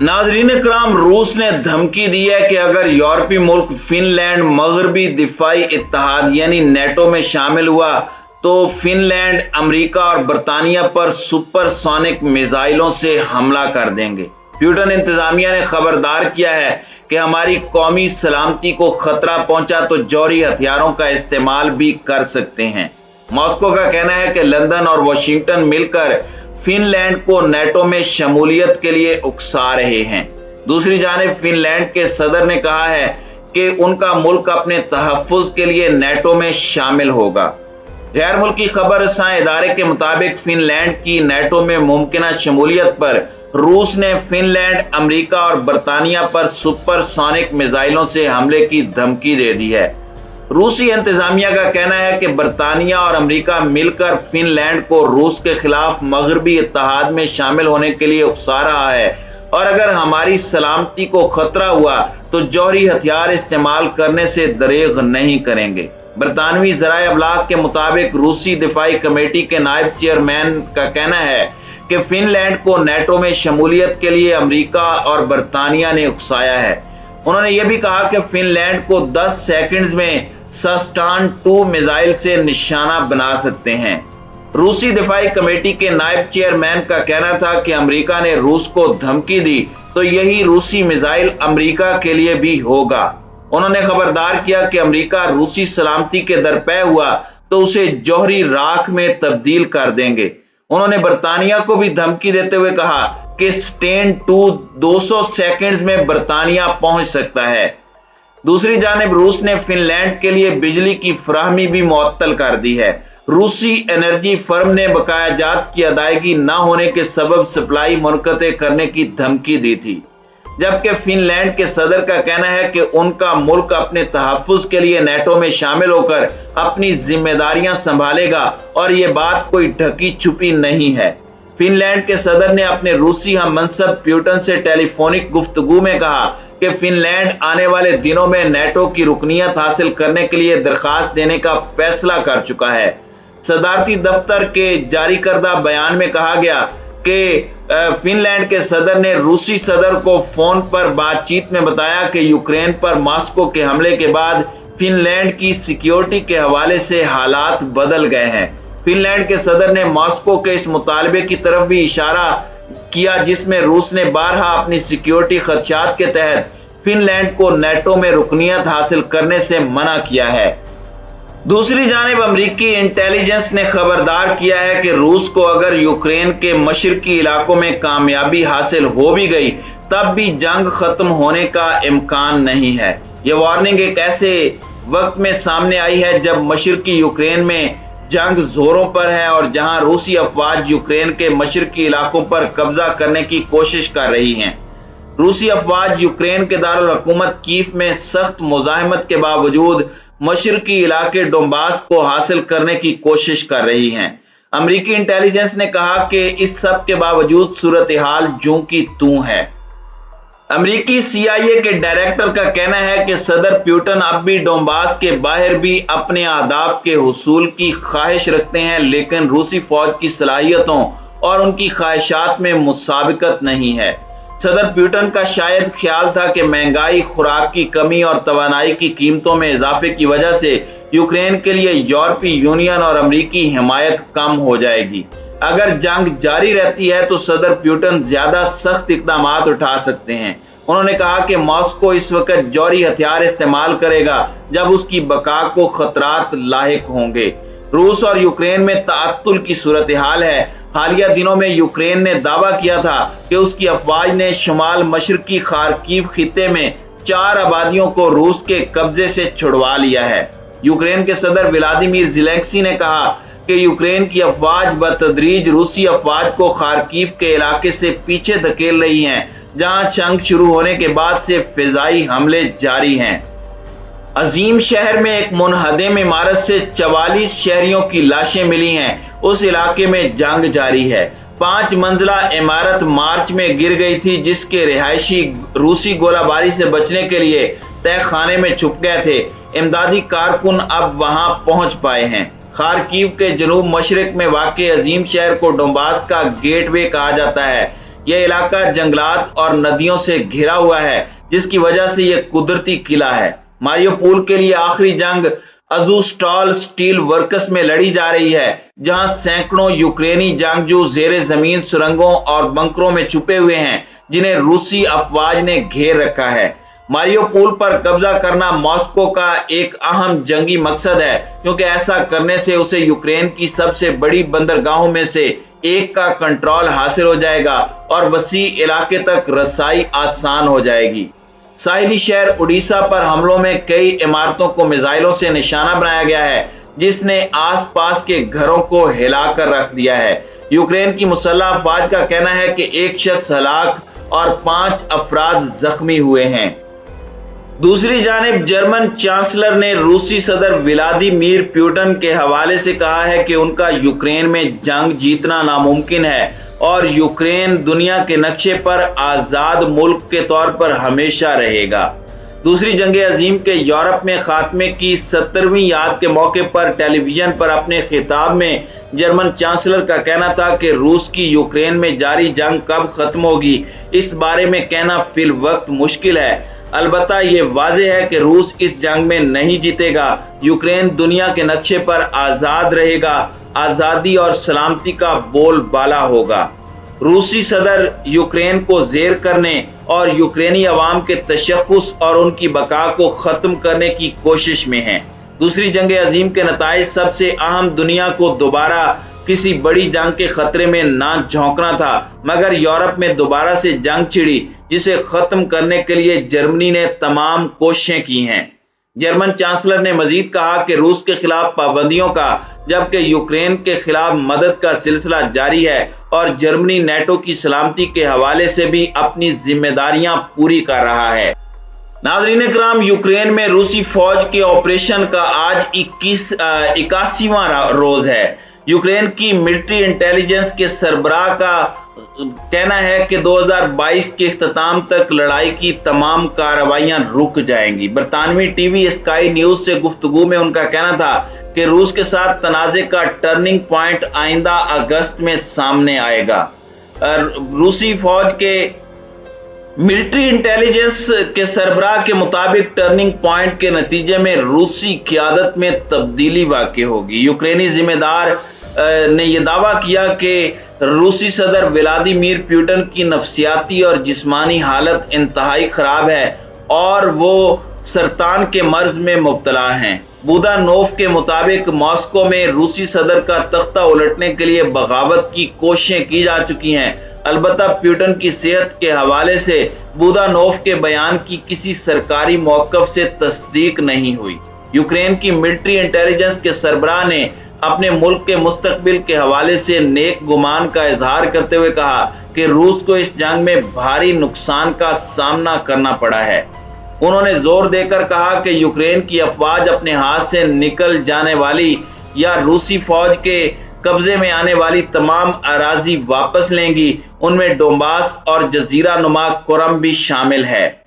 नाजरीन इकराम, रूस ने धमकी दी है कि अगर यूरोपीय मुल्क फिनलैंड मगरबी दिफाई इत्तेहाद यानी नेटो में शामिल हुआ तो फिनलैंड अमेरिका और बरतानिया पर सुपरसोनिक मिसाइलों से हमला कर देंगे। प्यूटन इंतजामिया ने खबरदार किया है कि हमारी कौमी सलामती को खतरा पहुंचा तो जौहरी हथियारों का इस्तेमाल भी कर सकते हैं। मॉस्को का कहना है कि लंदन और वाशिंगटन मिलकर फिनलैंड को नेटो में शमूलियत के लिए उकसा रहे हैं। दूसरी जानिब फिनलैंड के सदर ने कहा है कि उनका मुल्क अपने तहफ्फुज के लिए नेटो में शामिल होगा। गैर मुल्की खबर रसां इदारे के मुताबिक फिनलैंड की नेटो में मुमकिन शमूलियत पर रूस ने फिनलैंड, अमेरिका और बरतानिया पर सुपरसोनिक मिसाइलों से हमले की धमकी दे दी है। रूसी इंतजामिया का कहना है कि बरतानिया और अमेरिका मिलकर फिनलैंड को रूस के खिलाफ मगरबी इत्तेहाद में शामिल होने के लिए उकसा रहा है और अगर हमारी सलामती को खतरा हुआ तो जौहरी हथियार इस्तेमाल करने से दरेग नहीं करेंगे। बरतानवी ज़राए अबलाग के मुताबिक रूसी दिफाई कमेटी के नायब चेयरमैन का कहना है कि फिनलैंड को नेटो में शमूलियत के लिए अमेरिका और बरतानिया ने उकसाया है। उन्होंने ये भी कहा कि फिनलैंड को 10 सेकंड्स में सस्टान 2 मिसाइल से निशाना बना सकते हैं। रूसी दिफाई कमेटी के नायब चेयरमैन का कहना था कि अमेरिका ने रूस को धमकी दी तो यही रूसी मिसाइल अमेरिका के लिए भी होगा। उन्होंने खबरदार किया कि अमेरिका रूसी सलामती के दरपे हुआ तो उसे जौहरी राख में तब्दील कर देंगे। उन्होंने बरतानिया को भी धमकी देते हुए कहा कि स्टेन 2 200 सेकंड्स में बरतानिया पहुंच सकता है। दूसरी जानिब रूस ने फिनलैंड के लिए बिजली की फराहमी भी मुअत्तल कर दी है। रूसी एनर्जी फर्म ने बकायाजात की अदायगी न होने के सबब सप्लाई मुनक़ते करने की धमकी दी थी, जबकि फिनलैंड के सदर का कहना है कि उनका मुल्क अपने तहफ्फुज के लिए नेटो में शामिल होकर अपनी जिम्मेदारियां संभालेगा और ये बात कोई ढकी छुपी नहीं है। फिनलैंड के सदर ने अपने रूसी हम मनसब प्यूटन से टेलीफोनिक गुफ्तगू में कहा कि फिनलैंड आने वाले दिनों में नेटो की रुकनियत हासिल करने के लिए दरखास्त देने का फैसला कर चुका है। सदारती दफ्तर के जारी करदा बयान में कहा गया कि फिनलैंड के सदर ने रूसी सदर को फोन पर बातचीत में बताया कि यूक्रेन पर मॉस्को के हमले के बाद फिनलैंड की सिक्योरिटी के हवाले से हालात बदल गए हैं। फिनलैंड के सदर ने मॉस्को के इस मुतालबे की तरफ भी इशारा किया जिसमें रूस ने बारहा अपनी सिक्योरिटी खदशात के तहत फिनलैंड को नेटो में रुकनियत हासिल करने से मना किया है। दूसरी जानिब अमेरिकी इंटेलिजेंस ने खबरदार किया है कि रूस को अगर यूक्रेन के मशरकी इलाकों में कामयाबी हासिल हो भी गई तब भी जंग खत्म होने का इम्कान नहीं है। यह वार्निंग एक ऐसे वक्त में सामने आई है जब मशरकी यूक्रेन में जंग जोरों पर है और जहां रूसी अफवाज यूक्रेन के मशरकी इलाकों पर कब्जा करने की कोशिश कर रही हैं। रूसी अफवाज यूक्रेन के दारुल हुकूमत कीव में सख्त मुजाहिमत के बावजूद मशरकी इलाके डोंबास को हासिल करने की कोशिश कर रही हैं। अमेरिकी इंटेलिजेंस ने कहा कि इस सब के बावजूद सूरत हाल जूं की तूं है। अमेरिकी CIA के डायरेक्टर का कहना है कि सदर प्यूटन अब भी डोंबास के बाहर भी अपने अहदाफ के हुसूल की ख्वाहिश रखते हैं, लेकिन रूसी फौज की सलाहियतों और उनकी ख्वाहिशात में मुसाबिकत नहीं है। सदर प्यूटन का शायद ख्याल था कि महंगाई, खुराक की कमी और तवानाई की कीमतों में इजाफे की वजह से यूक्रेन के लिए यूरोपीय यूनियन और अमेरिकी हिमायत कम हो जाएगी। अगर जंग जारी रहती है तो सदर प्यूटन ज्यादा सख्त इकदाम उठा सकते हैं। उन्होंने कहा कि मॉस्को इस वक्त जौहरी हथियार इस्तेमाल करेगा जब उसकी बका को खतरात लाहिक होंगे। रूस और यूक्रेन में ताअत्तुल की सूरत हाल है। हालिया दिनों में यूक्रेन ने दावा किया था कि उसकी अफवाज ने शुमाल मशरकी खार्किव खिते में 4 आबादियों को रूस के कब्जे से छुड़वा लिया है। यूक्रेन के सदर व्लादिमीर ज़ेलेंस्की ने कहा कि यूक्रेन की अफवाज बतदरीज रूसी अफवाज को खार्किव के इलाके से पीछे धकेल रही हैं, जहां जंग शुरू होने के बाद से फिजाई हमले जारी हैं। अजीम शहर में एक मुनहदम इमारत से 44 शहरियों की लाशें मिली हैं। उस इलाके में जंग जारी है। 5 मंजिला इमारत मार्च में गिर गई थी, जिसके रिहायशी रूसी गोलाबारी से बचने के लिए तय खाने में छुप गए थे। इमदादी कारकुन अब वहां पहुंच पाए हैं। खार्किव के जनूब मशरक में वाक़ अजीम शहर को डोंबास का गेटवे कहा जाता है। यह इलाका जंगलात और नदियों से घिरा हुआ है, जिसकी वजह से यह कुदरती किला है। मारियोपोल के लिए आखिरी जंग अज़ोस्टल स्टील वर्क्स में लड़ी जा रही है, जहां सैकड़ों यूक्रेनी जंगजू जेर जमीन सुरंगों और बंकरों में छुपे हुए हैं, जिन्हें रूसी अफवाज ने घेर रखा है। मारियोपोल पर कब्जा करना मॉस्को का एक अहम जंगी मकसद है, क्योंकि ऐसा करने से उसे यूक्रेन की सबसे बड़ी बंदरगाहों में से एक का कंट्रोल हासिल हो जाएगा और वसी इलाके तक रसाई आसान हो जाएगी। साहिली शहर उड़ीसा पर हमलों में कई इमारतों को मिसाइलों से निशाना बनाया गया है, जिसने आसपास के घरों को हिलाकर रख दिया है। यूक्रेन की मुसल्लह अफवाज का कहना है कि एक शख्स हलाक और 5 अफराद जख्मी हुए हैं। दूसरी जानिब जर्मन चांसलर ने रूसी सदर व्लादिमीर पुतिन के हवाले से कहा है कि उनका यूक्रेन में जंग जीतना नामुमकिन है और यूक्रेन दुनिया के नक्शे पर आजाद मुल्क के तौर पर हमेशा रहेगा। दूसरी जंग अजीम के यूरोप में खात्मे की 70वीं याद के मौके पर टेलीविजन पर अपने खिताब में जर्मन चांसलर का कहना था कि रूस की यूक्रेन में जारी जंग कब खत्म होगी, इस बारे में कहना फिल वक्त मुश्किल है। अलबत्ता ये वाज़ेह है कि रूस इस जंग में नहीं जीतेगा। यूक्रेन दुनिया के नक्शे पर आज़ाद रहेगा, आज़ादी और सलामती का बोलबाला होगा। रूसी सदर यूक्रेन को ज़ेर करने और यूक्रेनी अवाम के तशख़्ख़ुस और उनकी बका को ख़त्म करने की कोशिश में हैं। दूसरी जंग अजीम के नताइज सबसे अहम दुनिया को दोबारा किसी बड़ी जंग के खतरे में ना झोंकना था, मगर यूरोप में दोबारा से जंग छिड़ी, जिसे खत्म करने के लिए जर्मनी ने तमाम कोशिशें की हैं। जर्मन चांसलर ने मजीद कहा कि रूस के खिलाफ पाबंदियों का, जबकि यूक्रेन के खिलाफ मदद का सिलसिला जारी है और जर्मनी नेटो की सलामती के हवाले से भी अपनी जिम्मेदारियां पूरी कर रहा है। नाज़रीन इकराम, यूक्रेन में रूसी फौज के ऑपरेशन का आज 81वां रोज है। यूक्रेन की मिलिट्री इंटेलिजेंस के सरबराह का कहना है कि 2022 के इख्तिताम तक लड़ाई की तमाम कार्रवाइयां रुक जाएंगी। बरतानवी टीवी स्काई न्यूज से गुफ्तगू में उनका कहना था कि रूस के साथ तनाज़े का टर्निंग पॉइंट आइंदा अगस्त में सामने आएगा। रूसी फौज के मिलिट्री इंटेलिजेंस के सरबराह के मुताबिक टर्निंग पॉइंट के नतीजे में रूसी क़यादत में तब्दीली वाक़ई होगी। यूक्रेनी जिम्मेदार ने यह दावा किया कि रूसी सदर व्लादिमीर पुतिन की नफ्सियाती और जिस्मानी हालत इंतहाई खराब है और वो सरतान के मर्ज में मुब्तला हैं। बुदानोव के मुताबिक मॉस्को में रूसी सदर का तख्ता उलटने के लिए बगावत की कोशिशें की जा चुकी हैं। अलबत्ता पुतिन की सेहत के हवाले से बुदानोव के बयान की किसी सरकारी मौक़िफ़ से तस्दीक नहीं हुई। यूक्रेन की मिलिट्री इंटेलिजेंस के सरबराह ने अपने मुल्क के मुस्तकबिल के हवाले से नेक गुमान का इजहार करते हुए कहा कि रूस को इस जंग में भारी नुकसान का सामना करना पड़ा है। उन्होंने जोर देकर कहा कि यूक्रेन की अफवाज अपने हाथ से निकल जाने वाली या रूसी फौज के कब्जे में आने वाली तमाम अराजी वापस लेंगी। उनमें डोंबास और जजीरा नुमा कुरम भी शामिल है।